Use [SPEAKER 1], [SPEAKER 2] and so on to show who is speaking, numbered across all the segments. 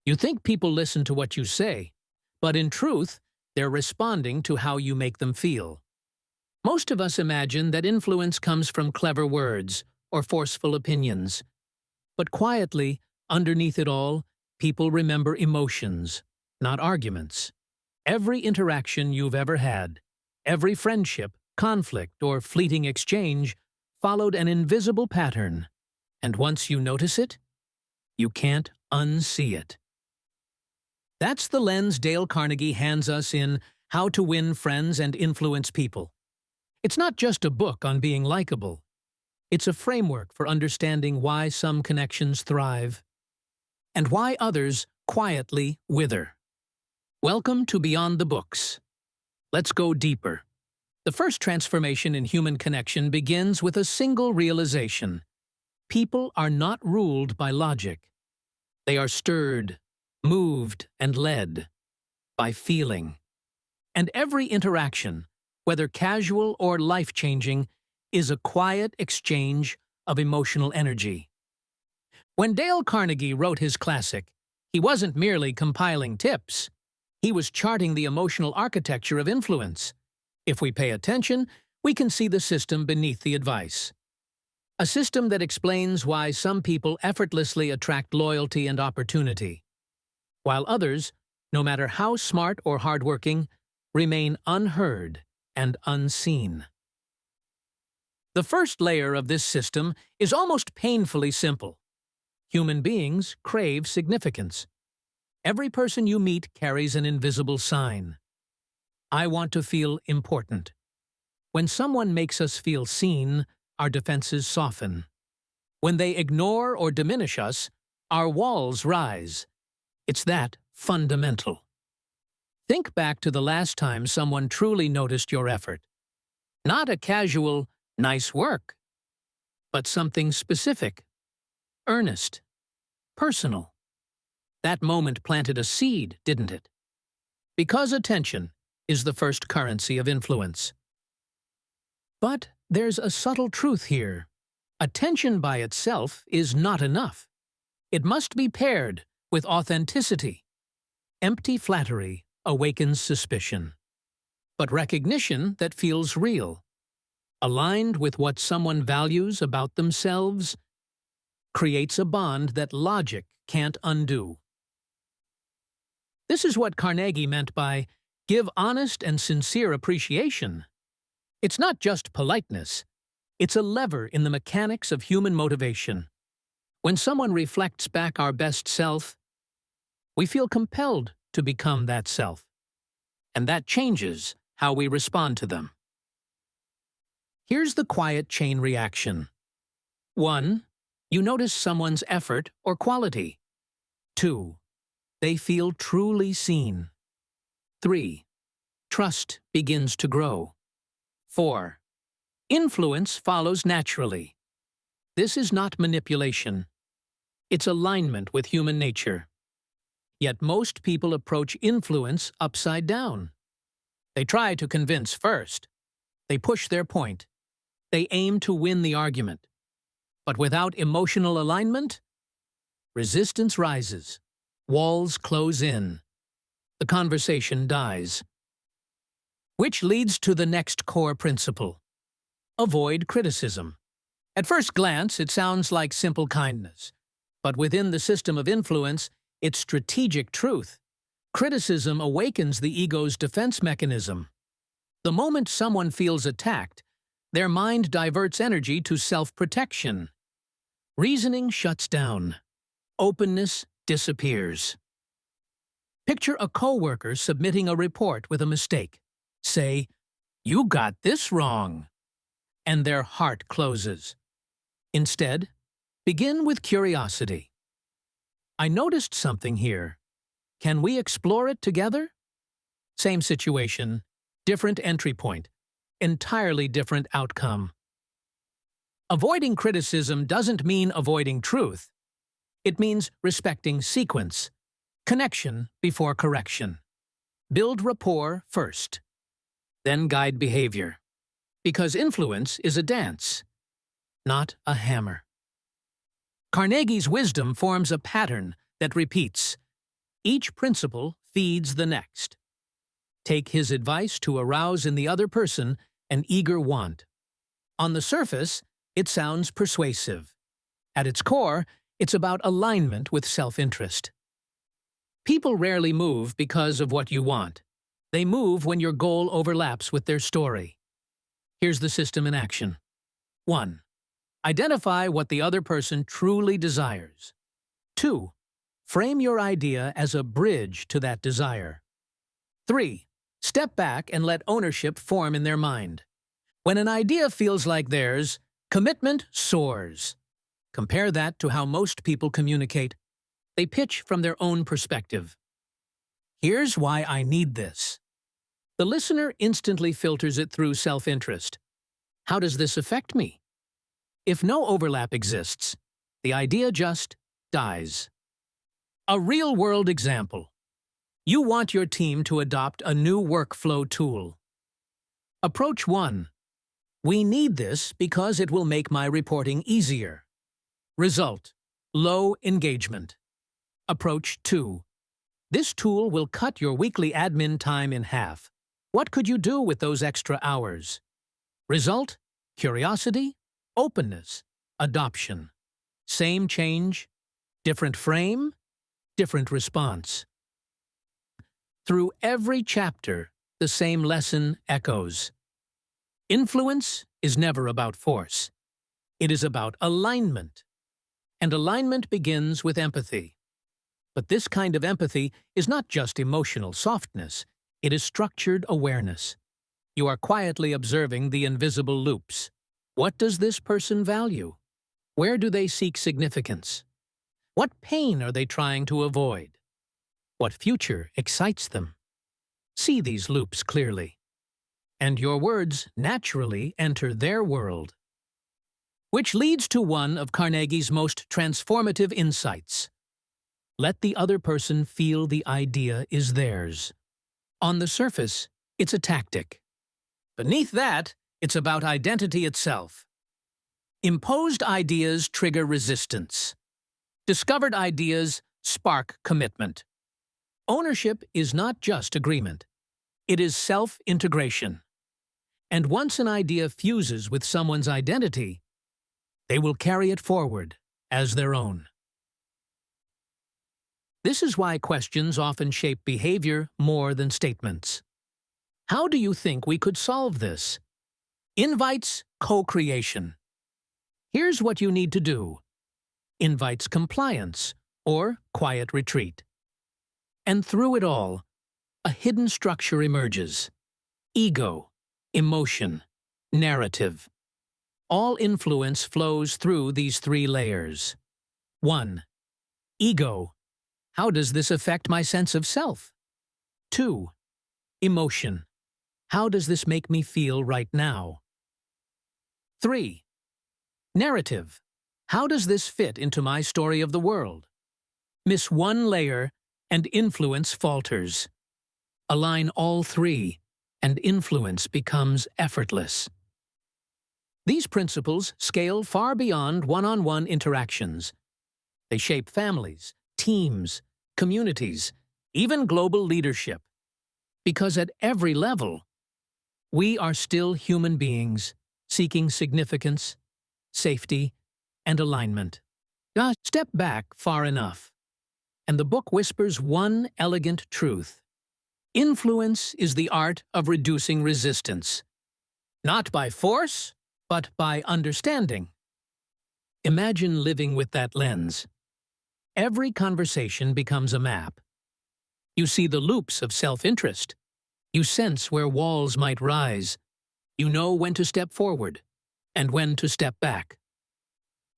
[SPEAKER 1] You think people listen to what you say, but in truth, they're responding to how you make them feel. Most of us imagine that influence comes from clever words or forceful opinions. But quietly, underneath it all, people remember emotions, not arguments. Every interaction you've ever had, every friendship, conflict, or fleeting exchange followed an invisible pattern. And once you notice it, you can't unsee it. That's the lens Dale Carnegie hands us in How to Win Friends and Influence People. It's not just a book on being likable. It's a framework for understanding why some connections thrive and why others quietly wither. Welcome to Beyond the Books. Let's go deeper. The first transformation in human connection begins with a single realization. People are not ruled by logic. They are stirred, moved, and led by feeling. And every interaction, whether casual or life-changing, is a quiet exchange of emotional energy. When Dale Carnegie wrote his classic, he wasn't merely compiling tips. He was charting the emotional architecture of influence. If we pay attention, we can see the system beneath the advice. A system that explains why some people effortlessly attract loyalty and opportunity, while others, no matter how smart or hardworking, remain unheard and unseen. The first layer of this system is almost painfully simple. Human beings crave significance. Every person you meet carries an invisible sign. I want to feel important. When someone makes us feel seen, our defenses soften. When they ignore or diminish us, our walls rise. It's that fundamental. Think back to the last time someone truly noticed your effort. Not a casual, nice work, but something specific, earnest, personal. That moment planted a seed, didn't it? Because attention is the first currency of influence. But there's a subtle truth here. Attention by itself is not enough. It must be paired with authenticity. Empty flattery awakens suspicion. But recognition that feels real, aligned with what someone values about themselves, creates a bond that logic can't undo. This is what Carnegie meant by give honest and sincere appreciation. It's not just politeness. It's a lever in the mechanics of human motivation. When someone reflects back our best self, we feel compelled to become that self. And that changes how we respond to them. Here's the quiet chain reaction. 1. You notice someone's effort or quality. 2. They feel truly seen. 3. Trust begins to grow. 4. Influence follows naturally. This is not manipulation. It's alignment with human nature. Yet most people approach influence upside down. They try to convince first. They push their point. They aim to win the argument. But without emotional alignment, resistance rises. Walls close in. The conversation dies. Which leads to the next core principle. Avoid criticism. At first glance, it sounds like simple kindness. But within the system of influence, it's strategic truth. Criticism awakens the ego's defense mechanism. The moment someone feels attacked, their mind diverts energy to self-protection. Reasoning shuts down. Openness disappears. Picture a coworker submitting a report with a mistake. Say, "You got this wrong," and their heart closes. Instead, begin with curiosity. I noticed something here. Can we explore it together? Same situation, different entry point, entirely different outcome. Avoiding criticism doesn't mean avoiding truth. It means respecting sequence, connection before correction. Build rapport first, then guide behavior. Because influence is a dance, not a hammer. Carnegie's wisdom forms a pattern that repeats. Each principle feeds the next. Take his advice to arouse in the other person an eager want. On the surface, it sounds persuasive. At its core, it's about alignment with self-interest. People rarely move because of what you want. They move when your goal overlaps with their story. Here's the system in action. 1. Identify what the other person truly desires. 2. Frame your idea as a bridge to that desire. 3. Step back and let ownership form in their mind. When an idea feels like theirs, commitment soars. Compare that to how most people communicate. They pitch from their own perspective. Here's why I need this. The listener instantly filters it through self-interest. How does this affect me? If no overlap exists, the idea just dies. A real-world example. You want your team to adopt a new workflow tool. Approach 1. We need this because it will make my reporting easier. Result: low engagement. Approach 2. This tool will cut your weekly admin time in half. What could you do with those extra hours? Result: curiosity, openness, adoption. Same change, different frame, different response. Through every chapter, the same lesson echoes. Influence is never about force. It is about alignment. And alignment begins with empathy. But this kind of empathy is not just emotional softness, it is structured awareness. You are quietly observing the invisible loops. What does this person value? Where do they seek significance? What pain are they trying to avoid? What future excites them? See these loops clearly, and your words naturally enter their world. Which leads to one of Carnegie's most transformative insights. Let the other person feel the idea is theirs. On the surface, it's a tactic. Beneath that, it's about identity itself. Imposed ideas trigger resistance. Discovered ideas spark commitment. Ownership is not just agreement. It is self-integration. And once an idea fuses with someone's identity, they will carry it forward as their own. This is why questions often shape behavior more than statements. How do you think we could solve this? Invites co-creation. Here's what you need to do. Invites compliance or quiet retreat. And through it all, a hidden structure emerges. Ego, emotion, narrative. All influence flows through these 3 layers. 1. Ego. How does this affect my sense of self? 2. Emotion. How does this make me feel right now? 3. Narrative. How does this fit into my story of the world? Miss one layer, and influence falters. Align all 3, and influence becomes effortless. These principles scale far beyond one-on-one interactions. They shape families, teams, communities, even global leadership. Because at every level, we are still human beings seeking significance, safety, and alignment. Just step back far enough, and the book whispers one elegant truth. Influence is the art of reducing resistance. Not by force, but by understanding. Imagine living with that lens. Every conversation becomes a map. You see the loops of self-interest. You sense where walls might rise. You know when to step forward and when to step back.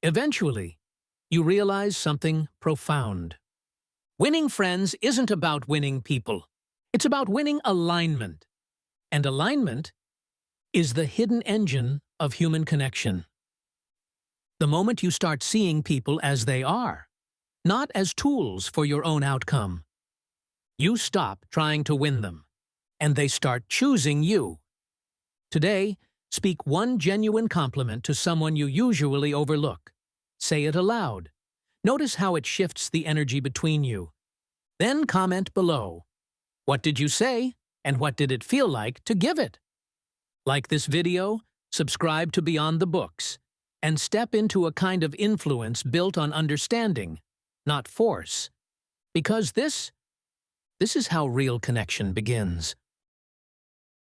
[SPEAKER 1] Eventually, you realize something profound. Winning friends isn't about winning people. It's about winning alignment. And alignment is the hidden engine of human connection. The moment you start seeing people as they are, not as tools for your own outcome, you stop trying to win them, and they start choosing you. Today, speak one genuine compliment to someone you usually overlook. Say it aloud. Notice how it shifts the energy between you. Then comment below. What did you say, and what did it feel like to give it? Like this video, subscribe to Beyond the Books, and step into a kind of influence built on understanding, not force. Because this is how real connection begins.